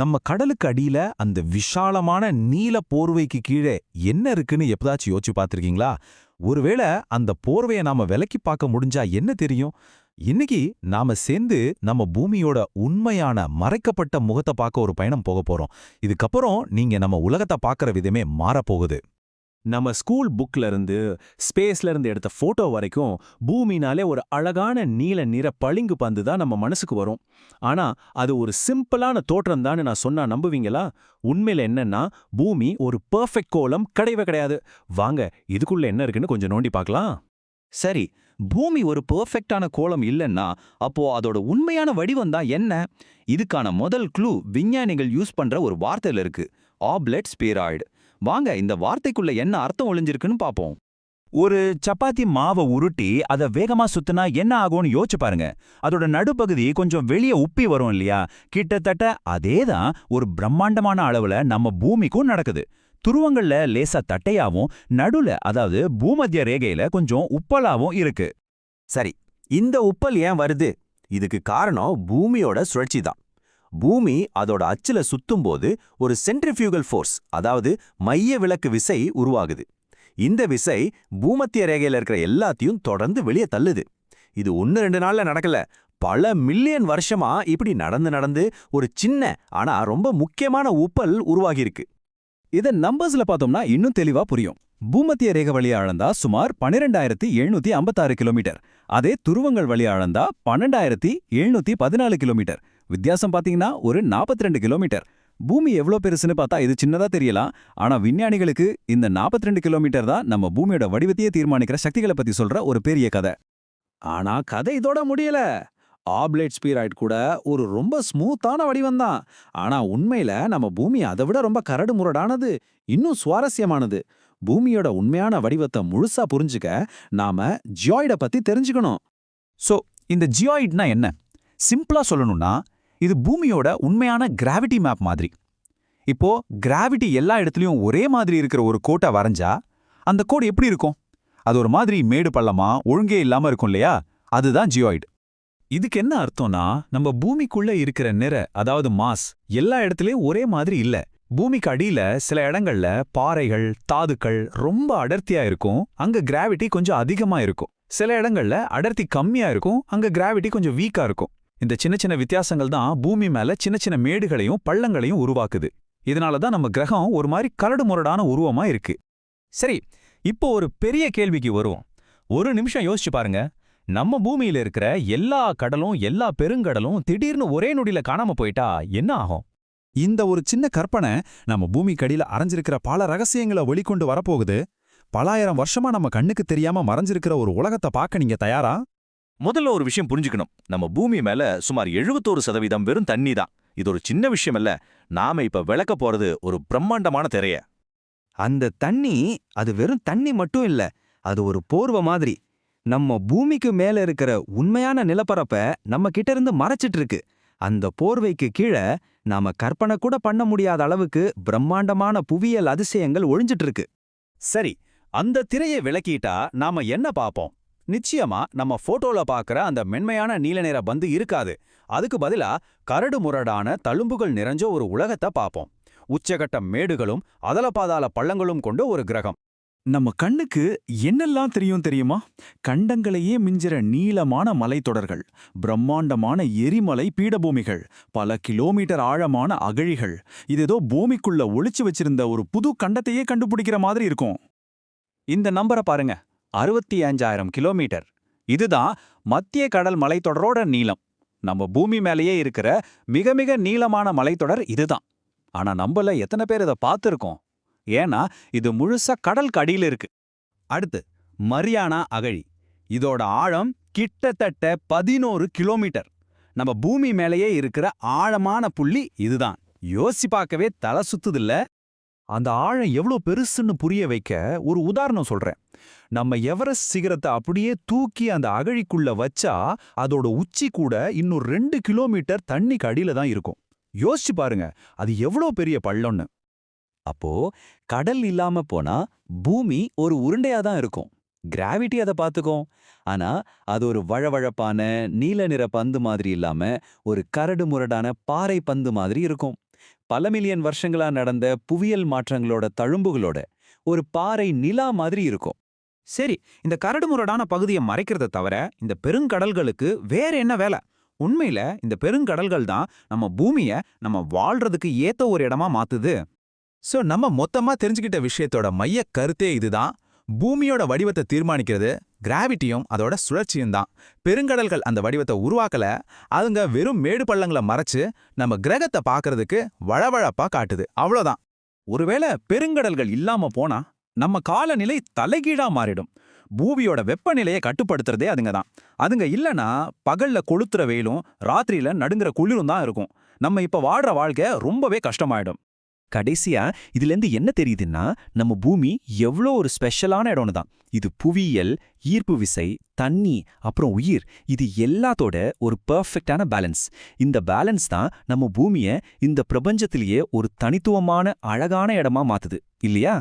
நம்ம கடலுக்கு அடியில அந்த விஷாலமான நீல போர்வைக்கு கீழே என்ன இருக்குன்னு எப்பதாச்சும் யோசிச்சு பார்த்திருக்கீங்களா? ஒருவேளை அந்த போர்வையை நாம விலக்கி பார்க்க முடிஞ்சா என்ன தெரியும்? இன்னைக்கு நாம சேர்ந்து நம்ம பூமியோட உண்மையான மறைக்கப்பட்ட முகத்தை பார்க்க ஒரு பயணம் போக போறோம். இதுக்கப்புறம் நீங்க நம்ம உலகத்தை பார்க்கற விதமே மாறப்போகுது. நம்ம ஸ்கூல் புக்ல இருந்து ஸ்பேஸ்ல இருந்து எடுத்த போட்டோ வரைக்கும் பூமினாலே ஒரு அழகான நீல நிற பளிங்கு பந்து தான் நம்ம மனசுக்கு வரும். ஆனா அது ஒரு சிம்பிளான தோற்றம் தான் நான் சொன்னா நம்புவீங்களா? உண்மையில என்னன்னா பூமி ஒரு பெர்ஃபெக்ட் கோலம் கிடையவே கிடையாது. வாங்க இதுக்குள்ள என்ன இருக்குன்னு கொஞ்சம் நோண்டி பார்க்கலாம். சரி, பூமி ஒரு பெர்ஃபெக்டான கோலம் இல்லைன்னா அப்போ அதோட உண்மையான வடிவம் தான் என்ன? இதுக்கான முதல் க்ளூ விஞ்ஞானிகள் யூஸ் பண்ற ஒரு வார்த்தையில இருக்கு: ஆப்லெட் ஸ்பீராய்டு. வாங்க இந்த வார்த்தைக்குள்ள என்ன அர்த்தம் ஒளிஞ்சிருக்குன்னு பாப்போம். ஒரு சப்பாத்தி மாவை உருட்டி அதை வேகமா சுத்தினா என்ன ஆகும்னு யோசிச்சு பாருங்க. அதோட நடுப்பகுதி கொஞ்சம் வெளியே உப்பி வரும் இல்லையா? கிட்டத்தட்ட அதேதான் ஒரு பிரம்மாண்டமான அளவுல நம்ம பூமிக்கும் நடக்குது. துருவங்கள்ல லேசா தட்டையாவும் நடுல, அதாவது பூமத்திய ரேகையில கொஞ்சம் உப்பலாவும் இருக்கு. சரி, இந்த உப்பல் ஏன் வருது? இதுக்கு காரணம் பூமியோட சுழற்சி தான். பூமி அதோட அச்சுல சுத்தும்போது ஒரு சென்ட்ரிஃபியூகல் ஃபோர்ஸ், அதாவது மைய விலக்கு விசை உருவாகுது. இந்த விசை பூமத்திய ரேகையில இருக்கிற எல்லாத்தையும் தொடர்ந்து வெளியே தள்ளுது. இது 1-2 நாள்ல நடக்கல, பல மில்லியன் வருஷமா இப்படி நடந்து நடந்து ஒரு சின்ன ஆனா ரொம்ப முக்கியமான உப்பல் உருவாகியிருக்கு. இதை நம்பர்ஸ்ல பார்த்தோம்னா இன்னும் தெளிவா புரியும். பூமத்திய ரேகை வழியா அளந்தா சுமார் 12,756 கிலோமீட்டர். அதே துருவங்கள் வழியா அளந்தா 12,714 கிலோமீட்டர். வித்தியாசம் பாத்தீங்கன்னா ஒரு 42 கிலோமீட்டர். பூமி எவ்வளோ பெருசுன்னு பார்த்தா இது சின்னதா தெரியலாம். ஆனா விஞ்ஞானிகளுக்கு இந்த 42 கிலோமீட்டர் தான் நம்ம பூமியோட வடிவத்தையே தீர்மானிக்கிற சக்திகளை பத்தி சொல்ற ஒரு பெரிய கதை. ஆனா கதை இதோட முடியல. ஆப்லேட் ஸ்பீராய்டு கூட ஒரு ரொம்ப ஸ்மூத்தான வடிவம் தான். ஆனா உண்மையில நம்ம பூமி அதை விட ரொம்ப கரடு முரடானது. இன்னும் சுவாரஸ்யமானது. பூமியோட உண்மையான வடிவத்தை முழுசா புரிஞ்சுக்க நாம ஜியாய்ட பத்தி தெரிஞ்சுக்கணும். சோ இந்த ஜியாய்ட்னா என்ன? சிம்பிளா சொல்லணும்னா இது பூமியோட உண்மையான கிராவிட்டி மேப் மாதிரி. இப்போ கிராவிட்டி எல்லா இடத்துலயும் ஒரே மாதிரி இருக்கிற ஒரு கோட்டை வரைஞ்சா அந்த கோடு எப்படி இருக்கும்? அது ஒரு மாதிரி மேடு பள்ளமா ஒழுங்கே இல்லாம இருக்கும் இல்லையா? அதுதான் ஜியாய்டு. இதுக்கு என்ன அர்த்தம்னா, நம்ம பூமிக்குள்ள இருக்கிற நிற, அதாவது மாஸ், எல்லா இடத்துலயும் ஒரே மாதிரி இல்ல. பூமிக்கு அடியில சில இடங்கள்ல பாறைகள், தாதுக்கள் ரொம்ப அடர்த்தியா இருக்கும், அங்க கிராவிட்டி கொஞ்சம் அதிகமா இருக்கும். சில இடங்கள்ல அடர்த்தி கம்மியா இருக்கும், அங்க கிராவிட்டி கொஞ்சம் வீக்கா இருக்கும். இந்த சின்ன சின்ன வித்தியாசங்கள் தான் பூமி மேல சின்ன சின்ன மேடுகளையும் பள்ளங்களையும் உருவாக்குது. இதனால தான் நம்ம கிரகம் ஒரு மாதிரி கரடு முரடான உருவமா இருக்கு. சரி, இப்போ ஒரு பெரிய கேள்விக்கு வருவோம். ஒரு நிமிஷம் யோசிச்சு பாருங்க. நம்ம பூமியில இருக்கிற எல்லா கடலும் எல்லா பெருங்கடலும் திடீர்னு ஒரே நொடியில காணாம போயிட்டா என்ன ஆகும்? இந்த ஒரு சின்ன கற்பனை நம்ம பூமிக்கடியில அரைஞ்சிருக்கிற பல ரகசியங்களை வெளிக்கொண்டு வரப்போகுது. பலாயிரம் வருஷமா நம்ம கண்ணுக்கு தெரியாம மறைஞ்சிருக்கிற ஒரு உலகத்தை பார்க்க நீங்க தயாரா? முதல்ல ஒரு விஷயம் புரிஞ்சுக்கணும். நம்ம பூமி மேல சுமார் 71% வெறும் தண்ணி தான். இது ஒரு சின்ன விஷயம் இல்ல. நாம இப்ப விளக்க போறது ஒரு பிரம்மாண்டமான திரைய. அந்த தண்ணி, அது வெறும் தண்ணி மட்டும் இல்ல, அது ஒரு போர்வை மாதிரி. நம்ம பூமிக்கு மேல இருக்கிற உண்மையான நிலப்பரப்ப நம்ம கிட்ட இருந்து மறைச்சிட்டு இருக்கு. அந்த போர்வைக்கு கீழே நாம கற்பனை கூட பண்ண முடியாத அளவுக்கு பிரம்மாண்டமான புவியியல் அதிசயங்கள் ஒழிஞ்சிட்டு இருக்கு. சரி, அந்த திரையை விளக்கிட்டா நாம என்ன பாப்போம்? நிச்சயமா நம்ம போட்டோல பாக்குற அந்த மென்மையான நீல நிற பந்து இருக்காது. அதுக்கு பதிலா கரடு முரடான தழும்புகள் நிறைஞ்ச ஒரு உலகத்தை பாப்போம். உச்சகட்ட மேடுகளும் அதல பாதாள பள்ளங்களும் கொண்ட ஒரு கிரகம். நம்ம கண்ணுக்கு என்னெல்லாம் தெரியுமா? கண்டங்களையே மிஞ்சிற நீளமான மலைத்தொடர்கள், பிரம்மாண்டமான எரிமலை பீடபூமிகள், பல கிலோமீட்டர் ஆழமான அகழிகள். இது ஏதோ பூமிக்குள்ள ஒளிச்சு வச்சிருந்த ஒரு புது கண்டத்தையே கண்டுபிடிக்கிற மாதிரி இருக்கும். இந்த நம்பரை பாருங்க, 65,000 கிலோமீட்டர். இதுதான் மத்திய கடல் மலைத்தொடரோட நீளம். நம்ம பூமி மேலேயே இருக்கிற மிக மிக நீளமான மலைத்தொடர் இதுதான். ஆனா நம்மள எத்தனை பேர் இதை பார்த்துருக்கோம்? ஏன்னா இது முழுசா கடலுக்கு அடியில இருக்கு. அடுத்து மரியானா அகழி. இதோட ஆழம் கிட்டத்தட்ட 11 கிலோமீட்டர். நம்ம பூமி மேலேயே இருக்கிற ஆழமான புள்ளி இதுதான். யோசி பார்க்கவே தலை சுத்துதில்ல? அந்த ஆழம் எவ்வளோ பெருசுன்னு புரிய வைக்க ஒரு உதாரணம் சொல்றேன். நம்ம எவரெஸ்ட் சிகரத்தை அப்படியே தூக்கி அந்த அகழிக்குள்ள வச்சா அதோட உச்சி கூட இன்னும் 2 கிலோமீட்டர் தண்ணிக்கு அடியில தான் இருக்கும். யோசிச்சு பாருங்க, அது எவ்வளோ பெரிய பள்ளம்னு. அப்போ கடல் இல்லாம போனா பூமி ஒரு உருண்டையா தான் இருக்கும். கிராவிட்டி அதை பார்த்துக்கும். ஆனா அது ஒரு வழவழப்பான நீல நிற பந்து மாதிரி இல்லாம ஒரு கரடு முரடான பாறை பந்து மாதிரி இருக்கும். பல மில்லியன் வருஷங்களா நடந்த புவியியல் மாற்றங்களோட தழும்புகளோட ஒரு பாறை நிலா மாதிரி இருக்கும். சரி, இந்த கரடுமுரடான பகுதியை மறைக்கிறத தவிர இந்த பெருங்கடல்களுக்கு வேற என்ன வேலை? உண்மையில இந்த பெருங்கடல்கள் தான் நம்ம பூமிய நம்ம வாழ்றதுக்கு ஏத்த ஒரு இடமா மாத்துது. சோ நம்ம மொத்தமா தெரிஞ்சுக்கிட்ட விஷயத்தோட மைய கருத்தே இதுதான். பூமியோட வடிவத்தை தீர்மானிக்கிறது கிராவிட்டியும் அதோட சுழற்சியும் தான். பெருங்கடல்கள் அந்த வடிவத்தை உருவாக்கல, அதுங்க வெறும் மேடு பள்ளங்களை மறைச்சு நம்ம கிரகத்தை பார்க்கறதுக்கு வழவழப்பா காட்டுது, அவ்வளோதான். ஒருவேளை பெருங்கடல்கள் இல்லாம போனா நம்ம காலநிலை தலைகீழா மாறிடும். பூமியோட வெப்பநிலையை கட்டுப்படுத்துறதே அதுங்க தான். அதுங்க இல்லனா பகல்ல கொளுத்துற வெயிலும் ராத்திரியில நடுங்குற குளிரும் தான் இருக்கும். நம்ம இப்ப வாழ்ற வாழ்க்கை ரொம்பவே கஷ்டமாயிடும். கடைசியா இதுலேருந்து என்ன தெரியுதுன்னா, நம்ம பூமி எவ்வளோ ஒரு ஸ்பெஷலான இடம்னு தான். இது புவியியல், ஈர்ப்பு விசை, தண்ணி, அப்புறம் உயிர், இது எல்லாத்தோட ஒரு பெர்ஃபெக்டான பேலன்ஸ். இந்த பேலன்ஸ் தான் நம்ம பூமியை இந்த பிரபஞ்சத்திலேயே ஒரு தனித்துவமான அழகான இடமா மாத்துது, இல்லையா?